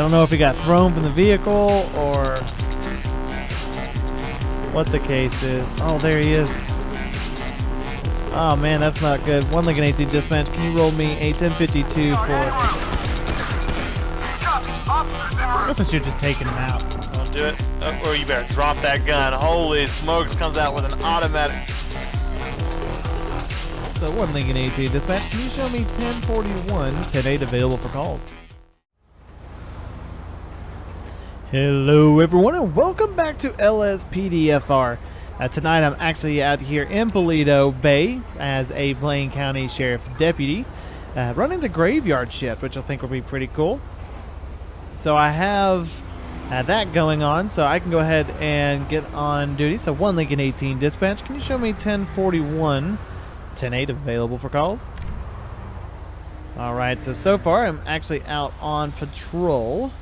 don't know if he got thrown from the vehicle or what the case is. Oh, there he is. Oh man, that's not good. 1 Lincoln 18 dispatch. Can you roll me a 1052 for? I guess I should just taken him out. Don't do it. Or you better drop that gun. Holy smokes! Comes out with an automatic. So 1 Lincoln 18 dispatch. Can you show me 1041 10-8 available for calls? Hello everyone and welcome back to LSPDFR. Tonight I'm actually out here in Paleto Bay as a Blaine County Sheriff Deputy running the graveyard shift, which I think will be pretty cool. So I have that going on, so I can go ahead and get on duty. So 1 Lincoln 18 dispatch, can you show me 1041 10-8 available for calls? Alright, so far I'm actually out on patrol.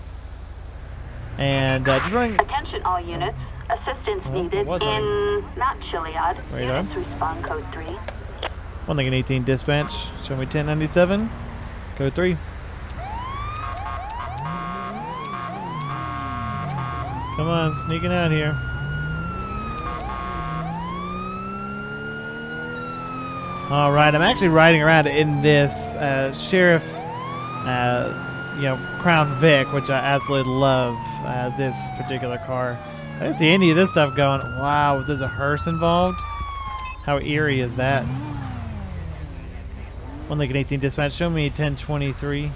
And just running. Attention all units. Assistance needed in not Chiliad. Units respond code 3. 1 Lincoln 18 dispatch. Show me 1097. Code 3. Come on, sneaking out here. All right, I'm actually riding around in this Sheriff, Crown Vic, which I absolutely love. This particular car. I didn't see any of this stuff going. Wow, there's a hearse involved. How eerie is that? 1 Lincoln 18 dispatch. Show me 1023.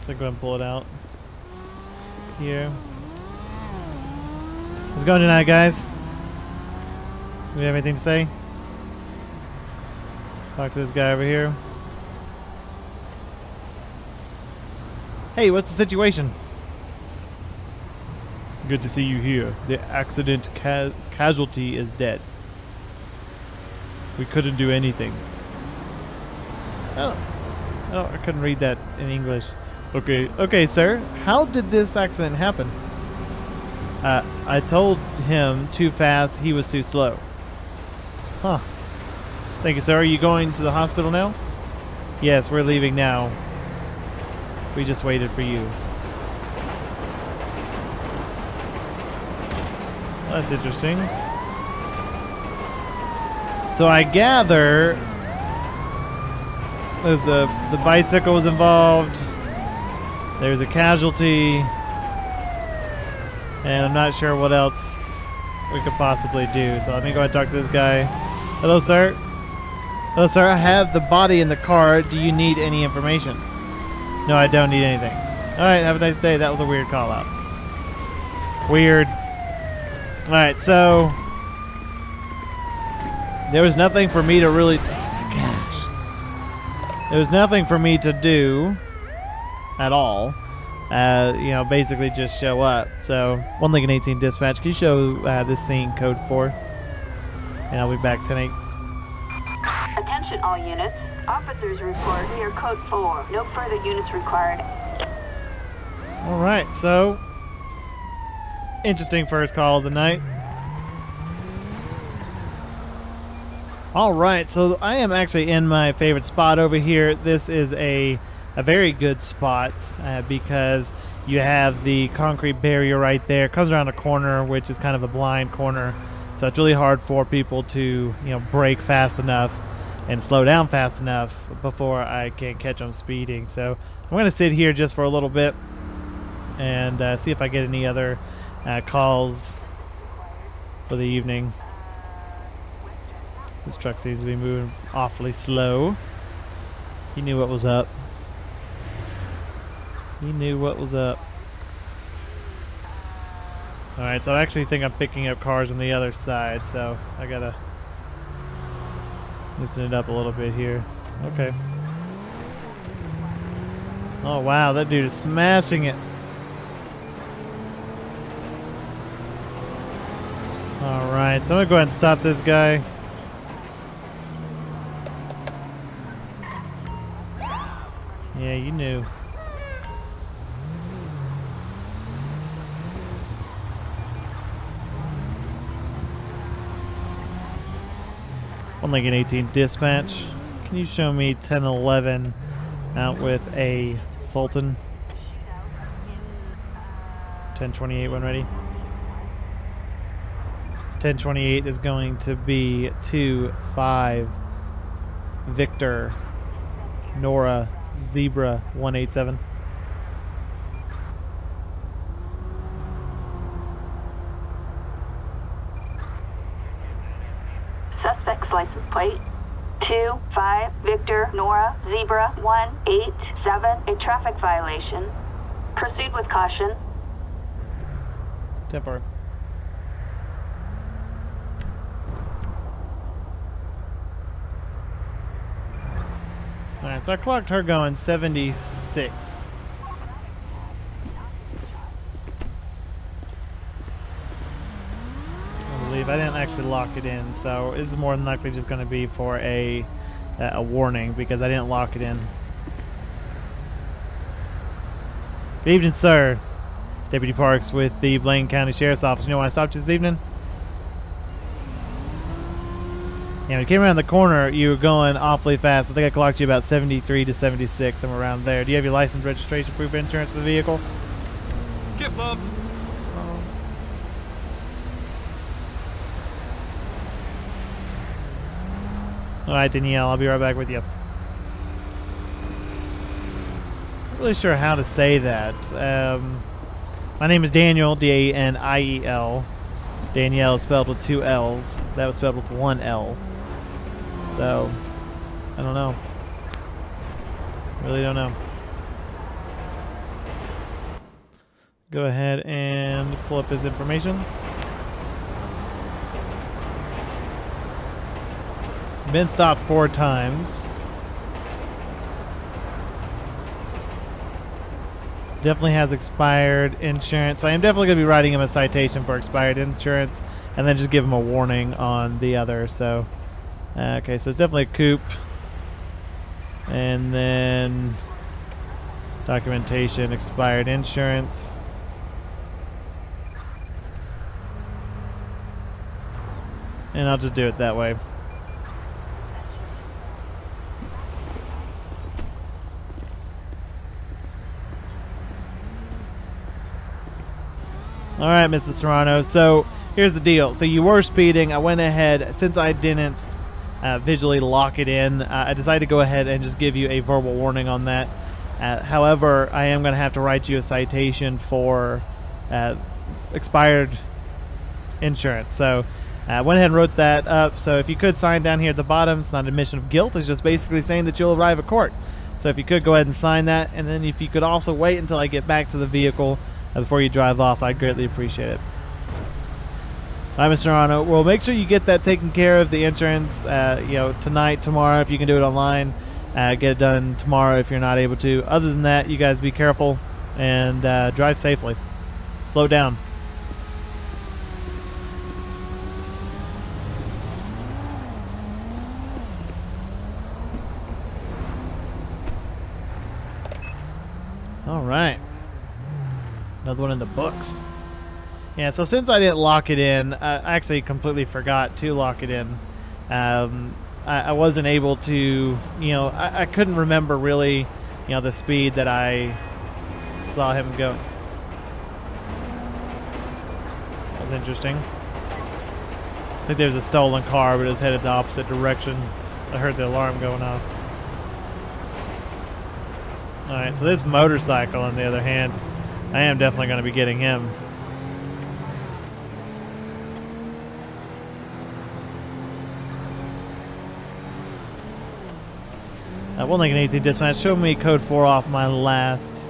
So go ahead and pull it out. Here. How's it going tonight, guys? Do we have anything to say? Talk to this guy over here. Hey, what's the situation? Good to see you here. The accident casualty is dead. We couldn't do anything. I couldn't read that in English. Okay, sir. How did this accident happen? I told him too fast. He was too slow. Huh. Thank you, sir. Are you going to the hospital now? Yes, we're leaving now. We just waited for you. Well, that's interesting. So I gather there's the bicycle was involved. There's a casualty. And I'm not sure what else we could possibly do. So let me go ahead and talk to this guy. Hello, sir. Hello, sir. I have the body in the car. Do you need any information? No, I don't need anything. All right, have a nice day. That was a weird call out. Weird. All right, so there was nothing for me to really. Oh my gosh. There was nothing for me to do at all. Basically just show up. So 1 Lincoln 18 dispatch. Can you show this scene code 4? And I'll be back 10-8. Attention all units. Officers report near code 4. No further units required. Alright, so interesting first call of the night. Alright, so I am actually in my favorite spot over here. This is a very good spot because you have the concrete barrier right there. It comes around a corner, which is kind of a blind corner. So it's really hard for people to, brake fast enough and slow down fast enough before I can catch them speeding. So I'm going to sit here just for a little bit and see if I get any other calls for the evening. This truck seems to be moving awfully slow. He knew what was up. He knew what was up. Alright, so I actually think I'm picking up cars on the other side, so I gotta loosen it up a little bit here. Okay. Oh wow, that dude is smashing it. Alright, so I'm gonna go ahead and stop this guy. Yeah, you knew. 1 Lincoln 18 dispatch. Can you show me 1011 out with a Sultan? 1028 when ready. 1028 is going to be 2-5 Victor Nora Zebra 187. Suspect's license plate 2-5 Victor Nora Zebra 187. A traffic violation. Proceed with caution. 10-4. Alright, so I clocked her going 76. I believe I didn't actually lock it in, so this is more than likely just going to be for a warning because I didn't lock it in. Good evening, sir. Deputy Parks with the Blaine County Sheriff's Office. You know why I stopped you this evening? Yeah, when you came around the corner, you were going awfully fast. I think I clocked you about 73 to 76, somewhere around there. Do you have your license, registration, proof of insurance for the vehicle? Get up. All right, Danielle, I'll be right back with you. Not really sure how to say that. My name is Daniel, Daniel. Danielle is spelled with 2 L's. That was spelled with 1 L. So, I don't know. Really don't know. Go ahead and pull up his information. Been stopped 4 times. Definitely has expired insurance. So I am definitely going to be writing him a citation for expired insurance and then just give him a warning on the other. So, okay, so it's definitely a coupe. And then documentation, expired insurance. And I'll just do it that way. All right, Mrs. Serrano. So here's the deal. So you were speeding. I went ahead, since I didn't visually lock it in, I decided to go ahead and just give you a verbal warning on that. However, I am going to have to write you a citation for expired insurance. So I went ahead and wrote that up. So if you could sign down here at the bottom, it's not an admission of guilt. It's just basically saying that you'll arrive at court. So if you could go ahead and sign that, and then if you could also wait until I get back to the vehicle before you drive off, I'd greatly appreciate it. All right, Mr. Serrano. Well, make sure you get that taken care of, the insurance, tonight, tomorrow, if you can do it online. Get it done tomorrow if you're not able to. Other than that, you guys be careful and drive safely. Slow down. All right. Another one in the books. Yeah, so since I didn't lock it in, I actually completely forgot to lock it in. I wasn't able to, I couldn't remember really, the speed that I saw him go. That was interesting. I think there's a stolen car, but it was headed the opposite direction. I heard the alarm going off. All right, so this motorcycle, on the other hand, I am definitely going to be getting him. One Lincoln 18 dispatch, show me code 4 off my last.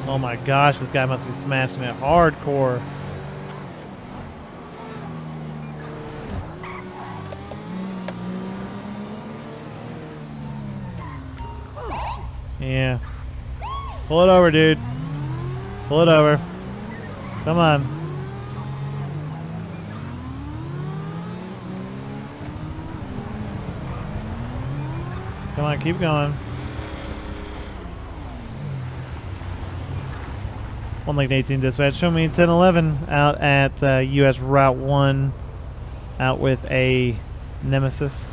Oh my gosh, this guy must be smashing me hardcore. Yeah. Pull it over, dude. Pull it over. Come on. Come on, keep going. 1 Lincoln 18 dispatch. Show me 1011 out at US Route 1 out with a Nemesis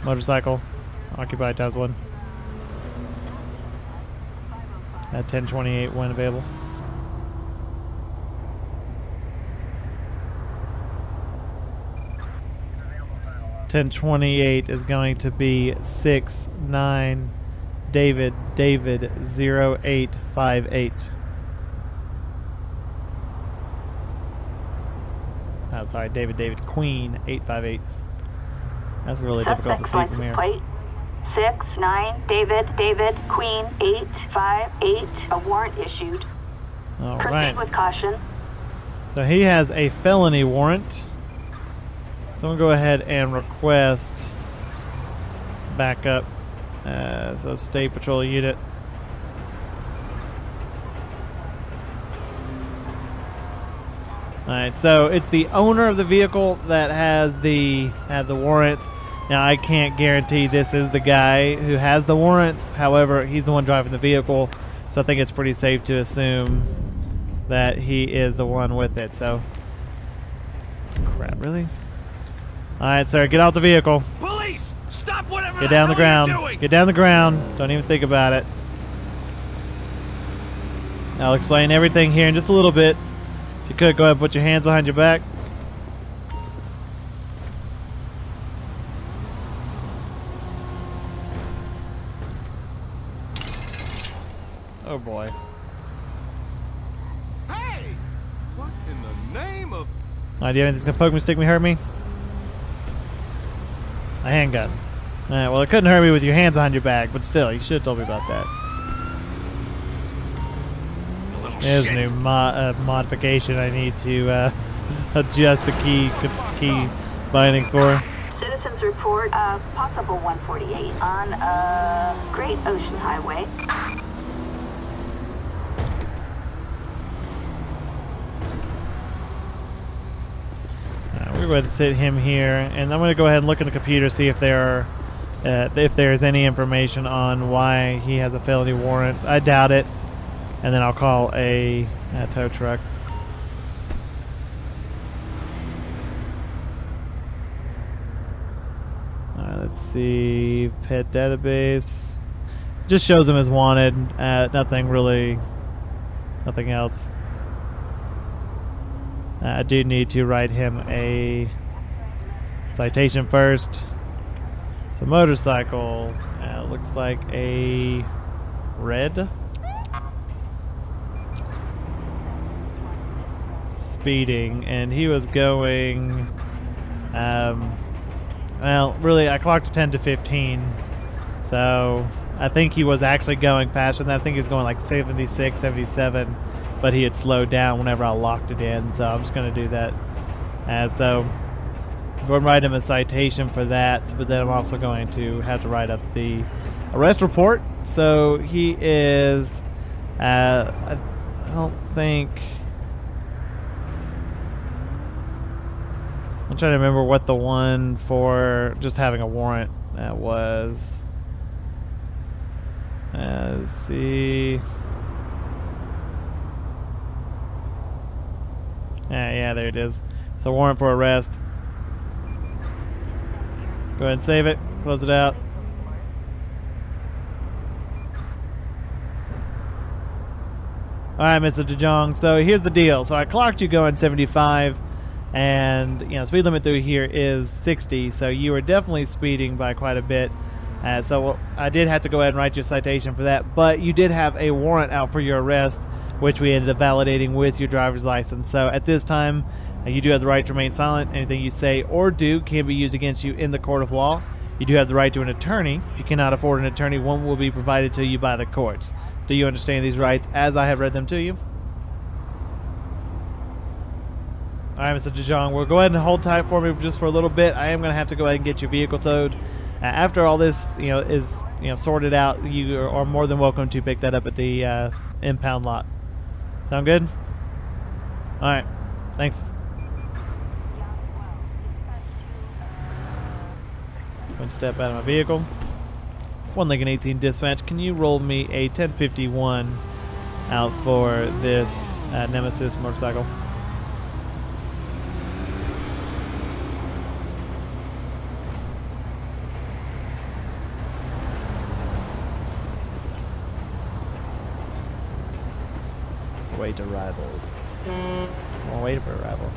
motorcycle. Occupied ×1. At 1028 when available. .1028 is going to be 69 David 0858. Oh, sorry, David Queen 858. That's really difficult to see from here. Plate 69 David Queen 858. A warrant issued. All Proceed right. with caution. So he has a felony warrant. So we'll go ahead and request backup. So State Patrol Unit. Alright, so it's the owner of the vehicle that has the warrant. Now I can't guarantee this is the guy who has the warrant. However, he's the one driving the vehicle. So I think it's pretty safe to assume that he is the one with it. So crap, really? Alright, sir, get out the vehicle. Police! Stop whatever Get down the ground. you're doing! Get down the ground. Don't even think about it. I'll explain everything here in just a little bit. If you could, go ahead and put your hands behind your back. Oh boy. Hey! What in the name of... Alright, do you have anything that's gonna poke me, stick me, hurt me? A handgun. Alright, well it couldn't hurt me with your hands behind your back, but still, you should have told me about that. There's a new modification I need to adjust the key bindings for. Citizens report a possible 148 on Great Ocean Highway. We're going to sit him here, and I'm going to go ahead and look in the computer, see if there is any information on why he has a felony warrant. I doubt it, and then I'll call a tow truck. Let's see, pet database. Just shows him as wanted. Nothing else. I do need to write him a citation first. So motorcycle, looks like a red. Speeding, and he was going, well, really, I clocked 10 to 15. So I think he was actually going faster than that. I think he was going like 76, 77. But he had slowed down whenever I locked it in, so I'm just going to do that. So I'm going to write him a citation for that, but then I'm also going to have to write up the arrest report. So he is, I don't think, I'm trying to remember what the one for just having a warrant was. Let's see. Yeah, there it is. So warrant for arrest. Go ahead and save it. Close it out. Alright, Mr. DeJong. So here's the deal. So I clocked you going 75, and speed limit through here is 60. So you were definitely speeding by quite a bit. So I did have to go ahead and write your citation for that. But you did have a warrant out for your arrest, which we ended up validating with your driver's license. So at this time, you do have the right to remain silent. Anything you say or do can be used against you in the court of law. You do have the right to an attorney. If you cannot afford an attorney, one will be provided to you by the courts. Do you understand these rights as I have read them to you? All right, Mr. DeJong, well, go ahead and hold tight for me just for a little bit. I am going to have to go ahead and get your vehicle towed. After all this, is sorted out, you are more than welcome to pick that up at the impound lot. Sound good? All right. Thanks. One step out of my vehicle. 1 Lincoln 18 dispatch. Can you roll me a 1051 out for this Nemesis motorcycle. Wait arrival. Oh, wait for arrival.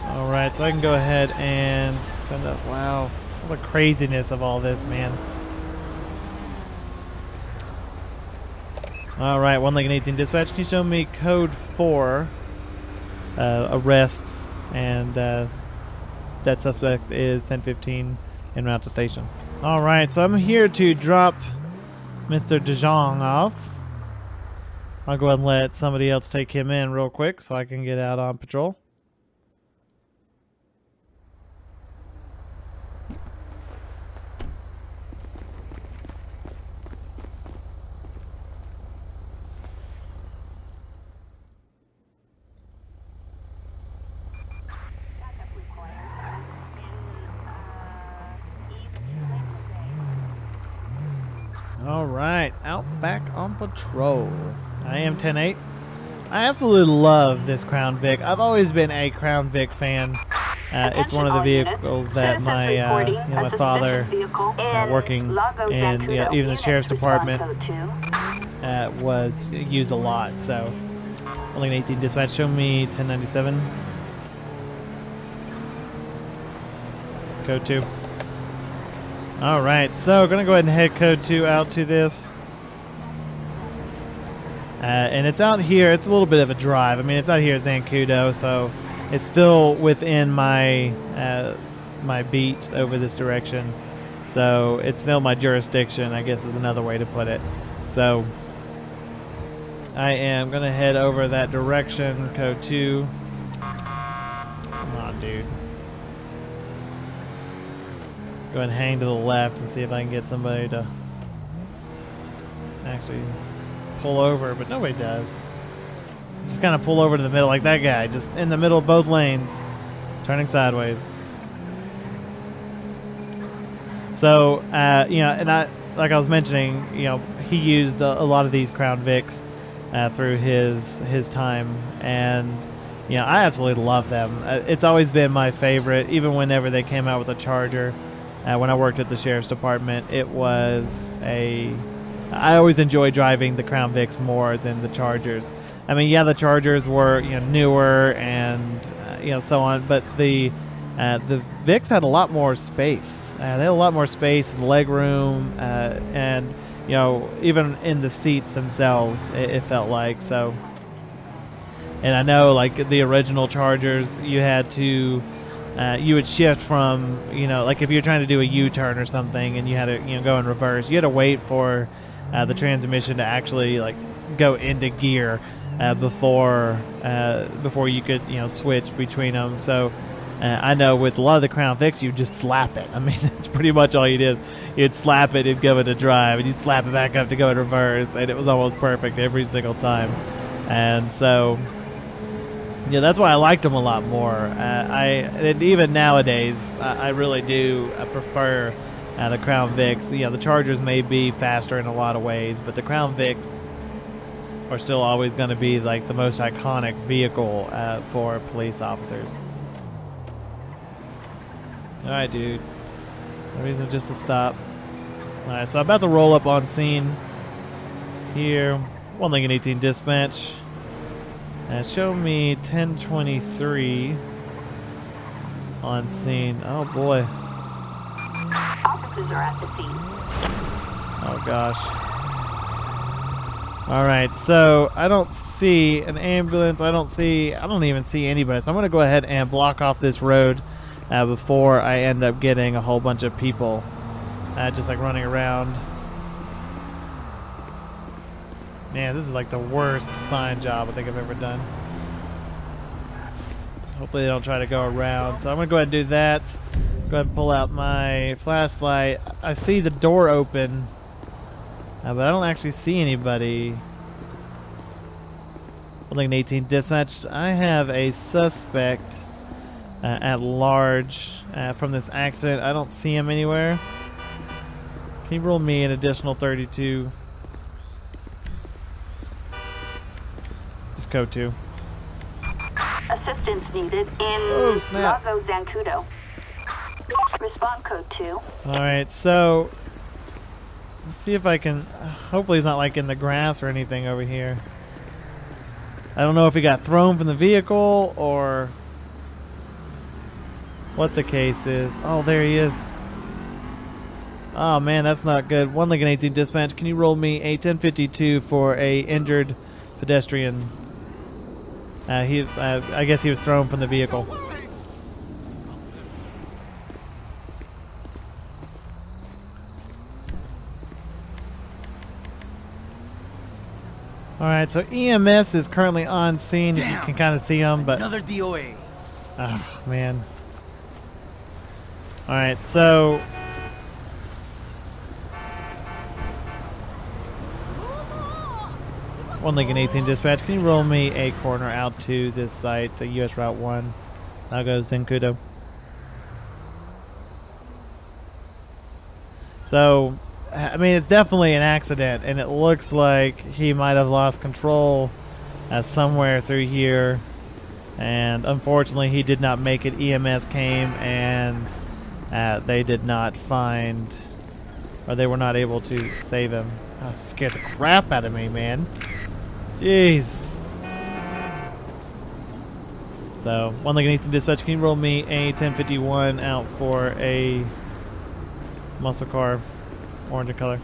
Alright, so I can go ahead and turn that. Wow, all the craziness of all this, man. Alright, 1 Lincoln 18 dispatch. Can you show me code 4? Arrest, and that suspect is 1015 en route to station. Alright, so I'm here to drop Mr. DeJong off. I'll go ahead and let somebody else take him in real quick so I can get out on patrol. Alright, out back on patrol. I am 10-8. I absolutely love this Crown Vic. I've always been a Crown Vic fan. It's one of the vehicles that my father, working in even the sheriff's department, was used a lot. So, only an 18 dispatch. Show me 1097. Code 2. Alright, so gonna go ahead and head code 2 out to this. And it's out here. It's a little bit of a drive. I mean, it's out here at Zancudo, so it's still within my my beat over this direction. So it's still my jurisdiction, I guess is another way to put it. So I am gonna head over that direction, code 2. Come on, dude. Go ahead and hang to the left and see if I can get somebody to actually pull over, but nobody does. Just kind of pull over to the middle like that guy, just in the middle of both lanes, turning sideways. So, and like I was mentioning, he used a lot of these Crown Vics through his time, and I absolutely love them. It's always been my favorite, even whenever they came out with a Charger. When I worked at the sheriff's department, I always enjoyed driving the Crown Vics more than the Chargers. I mean, yeah, the Chargers were newer and so on, but the Vics had a lot more space. They had a lot more space, leg room, and even in the seats themselves, it felt like so. And I know, like the original Chargers, you had to. You would shift from, like if you're trying to do a U-turn or something and you had to, go in reverse, you had to wait for the transmission to actually like go into gear before you could, switch between them. So I know with a lot of the Crown Vics, you just slap it. I mean, that's pretty much all you did. You'd slap it, it'd go into drive, and you'd slap it back up to go in reverse, and it was almost perfect every single time. And so. Yeah, that's why I liked them a lot more. And even nowadays, I really do prefer the Crown Vics. The Chargers may be faster in a lot of ways, but the Crown Vics are still always going to be like the most iconic vehicle for police officers. All right, dude. No reason just to stop. All right, so I'm about to roll up on scene here. 1 Lincoln 18 dispatch. Show me 1023 on scene. Oh boy. Officers are at the scene. Oh gosh. Alright, so I don't see an ambulance. I don't even see anybody. So I'm going to go ahead and block off this road before I end up getting a whole bunch of people just like running around. Man, this is like the worst sign job I think I've ever done. Hopefully they don't try to go around. So I'm going to go ahead and do that. Go ahead and pull out my flashlight. I see the door open, but I don't actually see anybody. 18 dispatch. I have a suspect at large from this accident. I don't see him anywhere. Can you roll me an additional 32? Just code 2. Assistance needed in Oh, snap. Lago Zancudo. Respond code 2. Alright, so let's see if I can. Hopefully, he's not like in the grass or anything over here. I don't know if he got thrown from the vehicle or what the case is. Oh, there he is. Oh man, that's not good. 1 Lincoln 18 dispatch. Can you roll me a 1052 for a injured pedestrian? I guess he was thrown from the vehicle. All right, so EMS is currently on scene. Damn. You can kind of see him, but Another DOA. oh man. All right, so One Lincoln 18 dispatch. Can you roll me a corner out to this site, to US Route 1? I'll go Zancudo. So, I mean, it's definitely an accident, and it looks like he might have lost control somewhere through here. And unfortunately, he did not make it. EMS came, and they did not find, or they were not able to save him. That scared the crap out of me, man. Jeez. So, 1 Lincoln 18 dispatch, can you roll me a 1051 out for a muscle car, orange in color?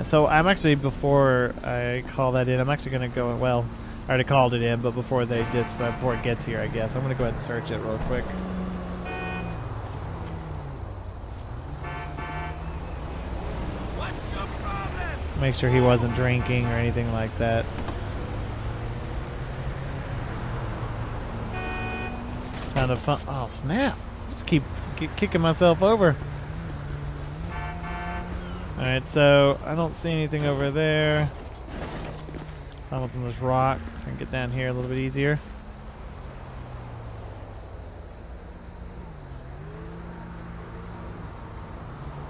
So I'm actually, before I call that in, I'm actually going to go, well, I already called it in, but before before it gets here, I guess, I'm going to go ahead and search it real quick. What's your problem? Make sure he wasn't drinking or anything like that. Kind of fun. Oh, snap. Just keep kicking myself over. Alright, so I don't see anything over there. Find what's on this rock, so I can get down here a little bit easier.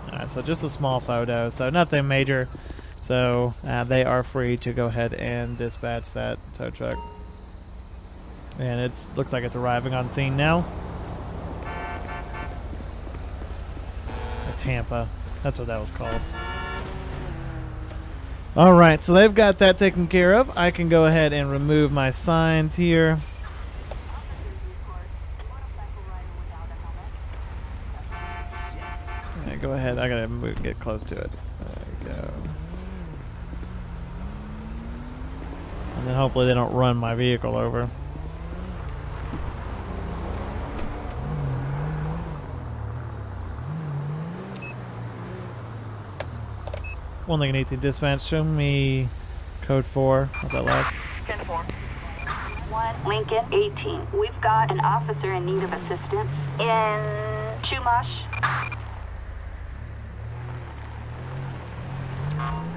Alright, so just a small photo, so nothing major. So they are free to go ahead and dispatch that tow truck. And it looks like it's arriving on scene now. Tampa. That's what that was called. Alright, so they've got that taken care of. I can go ahead and remove my signs here. Yeah, go ahead. I gotta get close to it. There we go. And then hopefully they don't run my vehicle over. One Lincoln 18 dispatch, show me code 4 of that last. 10-4. 1 Lincoln 18. We've got an officer in need of assistance in Chumash.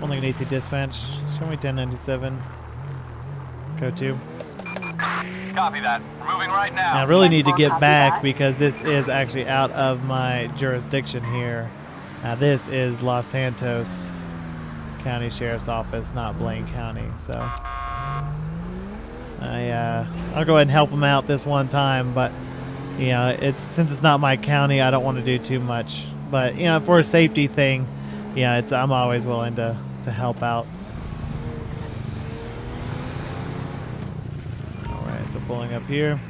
One Lincoln 18 dispatch, show me 1097. Code 2. Copy that. We're moving right now. Now I really need to get Copy back that. because this is actually out of my jurisdiction here. Now this is Los Santos County Sheriff's Office, not Blaine County. So I'll go ahead and help them out this one time, but you know, since it's not my county, I don't want to do too much. But you know, for a safety thing, yeah, I'm always willing to help out. All right, so pulling up here.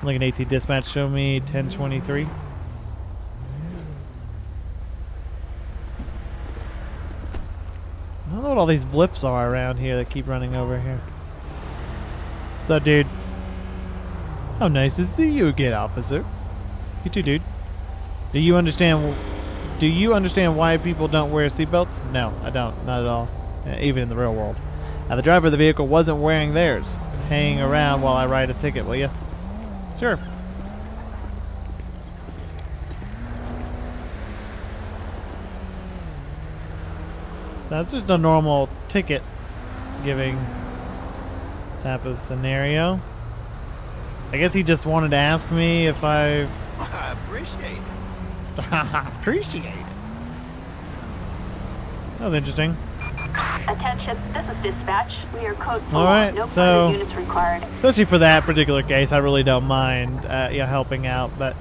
Lincoln 18 dispatch, show me 1023. I don't know what all these blips are around here that keep running over here. What's up, dude? Oh, nice to see you again, officer. You too, dude. Do you understand why people don't wear seatbelts? No, I don't. Not at all. Even in the real world. The driver of the vehicle wasn't wearing theirs. Hanging around while I write a ticket, will you? Sure. So that's just a normal ticket giving type of scenario. I guess he just wanted to ask me if I've Appreciate it. Appreciate it. That was interesting. Attention, this is dispatch. We are code 4. All right, No so- further units required. Especially for that particular case, I really don't mind, helping out. But,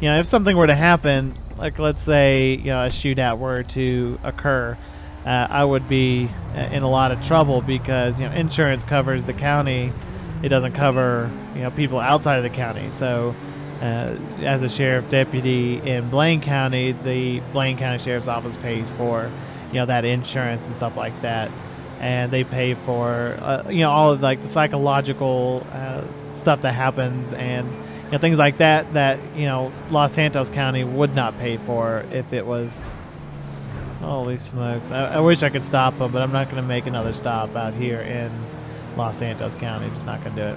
if something were to happen, like let's say, a shootout were to occur, I would be in a lot of trouble because, insurance covers the county. It doesn't cover, people outside of the county. So, as a sheriff deputy in Blaine County, the Blaine County Sheriff's Office pays for, that insurance and stuff like that. And they pay for, all of like the psychological stuff that happens and things like that Los Santos County would not pay for if it was. Holy smokes! I wish I could stop them, but I'm not going to make another stop out here in Los Santos County. Just not going to do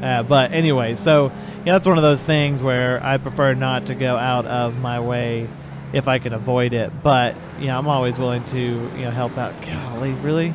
it. But anyway, so that's one of those things where I prefer not to go out of my way if I can avoid it. But I'm always willing to help out. Golly, really?